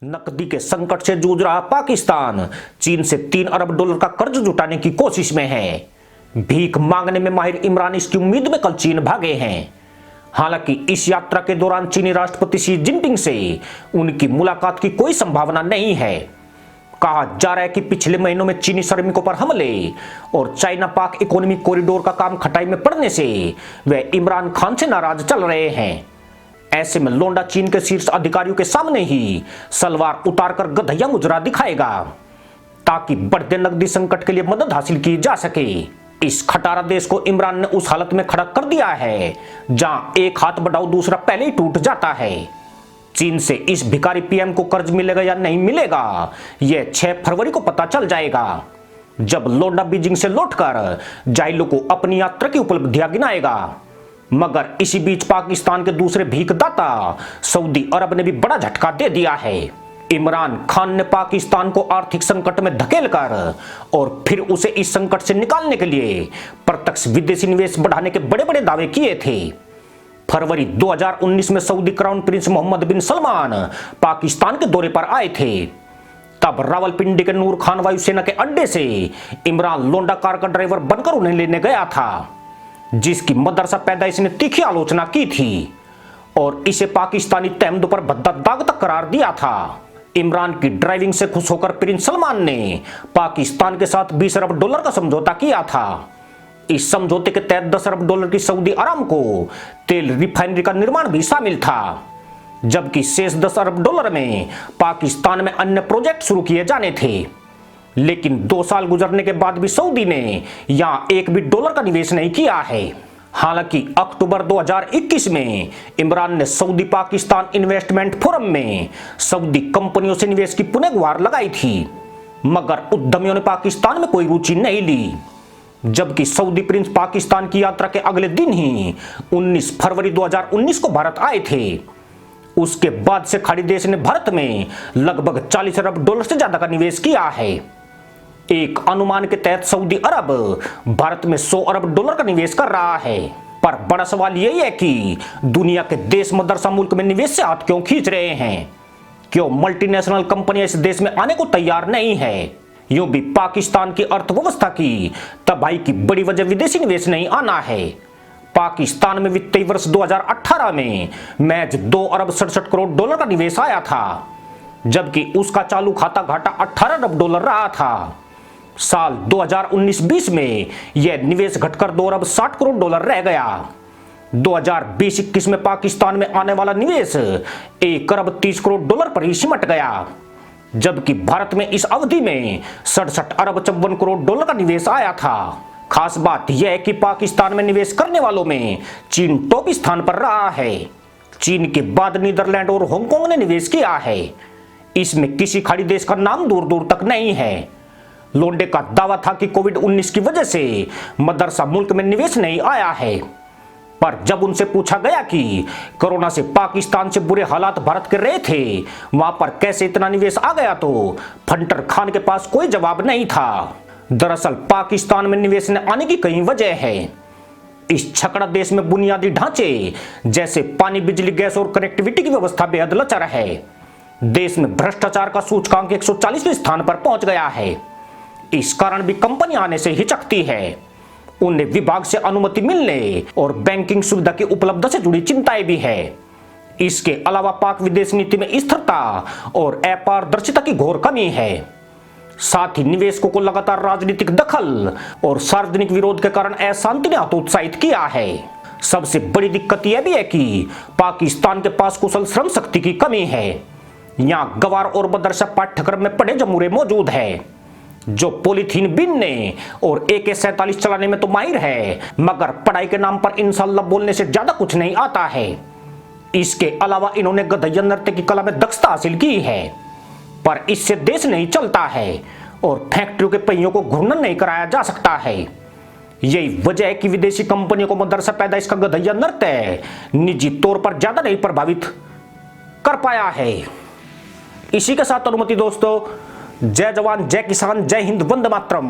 नकदी के संकट से जूझ रहा पाकिस्तान चीन से 3 अरब डॉलर का कर्ज जुटाने की कोशिश में है। भीख मांगने में माहिर इमरान इसकी उम्मीद में कल चीन भागे हैं। हालांकि इस यात्रा के दौरान चीनी राष्ट्रपति शी जिनपिंग से उनकी मुलाकात की कोई संभावना नहीं है। कहा जा रहा है कि पिछले महीनों में चीनी श्रमिकों पर हमले और चाइना पाक इकोनॉमिक कॉरिडोर का काम खटाई में पड़ने से वे इमरान खान से नाराज चल रहे हैं। ऐसे में लोंडा चीन के शीर्ष अधिकारियों के सामने ही सलवार उतारकर गधैया मुजरा दिखाएगा ताकि बढ़ते नकदी संकट के लिए मदद हासिल की जा सके। इस खटारा देश को इमरान ने उस हालत में खड़ा कर दिया है जहां एक हाथ बढ़ाओ दूसरा पहले ही टूट जाता है। चीन से इस भिखारी पीएम को कर्ज मिलेगा या नहीं मिलेगा यह 6 फरवरी को पता चल जाएगा, जब लोंडा बीजिंग से लौटकर जाइलो को अपनी यात्रा की उपलब्धियां गिनाएगा। मगर इसी बीच पाकिस्तान के दूसरे भीखदाता सऊदी अरब ने भी बड़ा झटका दे दिया है। इमरान खान ने पाकिस्तान को आर्थिक संकट में धकेलकर और फिर उसे इस संकट से निकालने के लिए प्रत्यक्ष विदेशी निवेश बढ़ाने के बड़े बड़े दावे किए थे। फरवरी 2019 में सऊदी क्राउन प्रिंस मोहम्मद बिन सलमान पाकिस्तान के दौरे पर आए थे। तब रावलपिंडी के नूर खान वायुसेना के अड्डे से इमरान लोंडा कार का ड्राइवर बनकर उन्हें लेने गया था, जिसकी मदरसा पैदाइश ने तीखी आलोचना की थी और इसे पाकिस्तानी तहमदों पर भद्दा दाग तक करार दिया था। इमरान की ड्राइविंग से खुश होकर प्रिंस सलमान ने पाकिस्तान के साथ 20 अरब डॉलर का समझौता किया था। इस समझौते के तहत 10 अरब डॉलर की सऊदी अरामको तेल रिफाइनरी का निर्माण भी शामिल था, जबकि शेष 10 अरब डॉलर में पाकिस्तान में अन्य प्रोजेक्ट शुरू किए जाने थे। लेकिन 2 साल गुजरने के बाद भी सऊदी ने यहां एक भी डॉलर का निवेश नहीं किया है। हालांकि अक्टूबर 2021 में इमरान ने सऊदी पाकिस्तान इन्वेस्टमेंट फोरम में सऊदी कंपनियों से निवेश की पुनः गुहार लगाई थी, मगर उद्यमियों ने पाकिस्तान में कोई रुचि नहीं ली। जबकि सऊदी प्रिंस पाकिस्तान की यात्रा के अगले दिन ही 19 फरवरी 2019 को भारत आए थे। उसके बाद से खाड़ी देश ने भारत में लगभग 40 अरब डॉलर से ज्यादा का निवेश किया है। एक अनुमान के तहत सऊदी अरब भारत में 100 अरब डॉलर का निवेश कर रहा है। पर बड़ा सवाल यही है कि दुनिया के देश मदरसा मुल्क में निवेश से हाथ क्यों खींच रहे हैं? क्यों मल्टीनेशनल कंपनियां इस देश में आने को तैयार नहीं है? यूं भी पाकिस्तान की अर्थव्यवस्था की तबाही की बड़ी वजह विदेशी निवेश नहीं आना है। पाकिस्तान में वित्तीय वर्ष 2018 में महज 2 अरब 67 करोड़ डॉलर का निवेश आया था, जबकि उसका चालू खाता घाटा 18 अरब डॉलर रहा था। साल 2019-20 में यह निवेश घटकर 2 अरब 60 करोड़ डॉलर रह गया। 2020-21 में पाकिस्तान में आने वाला निवेश 1 अरब 30 करोड़ डॉलर पर ही सिमट गया, जबकि भारत में इस अवधि में 67 अरब 54 करोड़ डॉलर का निवेश आया था। खास बात यह है कि पाकिस्तान में निवेश करने वालों में चीन टॉप स्थान पर रहा है। चीन के बाद नीदरलैंड और हांगकांग ने निवेश किया है। इसमें किसी खाड़ी देश का नाम दूर दूर तक नहीं है। लोंडे का दावा था कि कोविड-19 की वजह से मदरसा मुल्क में निवेश नहीं आया है, पर जब उनसे पूछा गया कि कोरोना से पाकिस्तान से बुरे हालात भारत के रहे थे, वहां पर कैसे इतना निवेश आ गया, तो फंटर खान के पास कोई जवाब नहीं था। दरअसल पाकिस्तान में निवेश न आने की कई वजह है। इस छकड़ा देश में बुनियादी ढांचे जैसे पानी, बिजली, गैस और कनेक्टिविटी की व्यवस्था बेहद लचर है। देश में भ्रष्टाचार का सूचकांक 140वें स्थान पर पहुंच गया है। इस कारण भी कंपनी आने से हिचकती है। उन्हें विभाग से अनुमति मिलने और बैंकिंग सुविधा की उपलब्धता से जुड़ी चिंताएं भी है। इसके अलावा पाक विदेश नीति में स्थिरता और अपारदर्शिता की घोर कमी है। साथ ही निवेशकों को लगातार राजनीतिक दखल और सार्वजनिक विरोध के कारण अशांति ने हतोत्साहित किया है। सबसे बड़ी दिक्कत यह भी है कि पाकिस्तान के पास कुशल श्रम शक्ति की कमी है। यहाँ गवार और मदरसा पाठ्यक्रम में पढ़े जमूरे मौजूद है, जो पॉलीथीन बीनने और AK-47 चलाने में तो माहिर है, मगर पढ़ाई के नाम पर इंशाल्लाह बोलने से ज्यादा कुछ नहीं आता है। इसके अलावा इन्होंने गधैया नृत्य की कला में दक्षता हासिल की है, पर इससे देश नहीं चलता है और फैक्ट्रियों के पहियों को घूर्णन नहीं कराया जा सकता है। यही वजह है कि विदेशी कंपनियों को मदरसा पैदाइश का गधैया नृत्य निजी तौर पर ज्यादा नहीं प्रभावित कर पाया है। इसी के साथ अनुमति दोस्तों, जय जवान, जय किसान, जय हिंद, वंदे मातरम।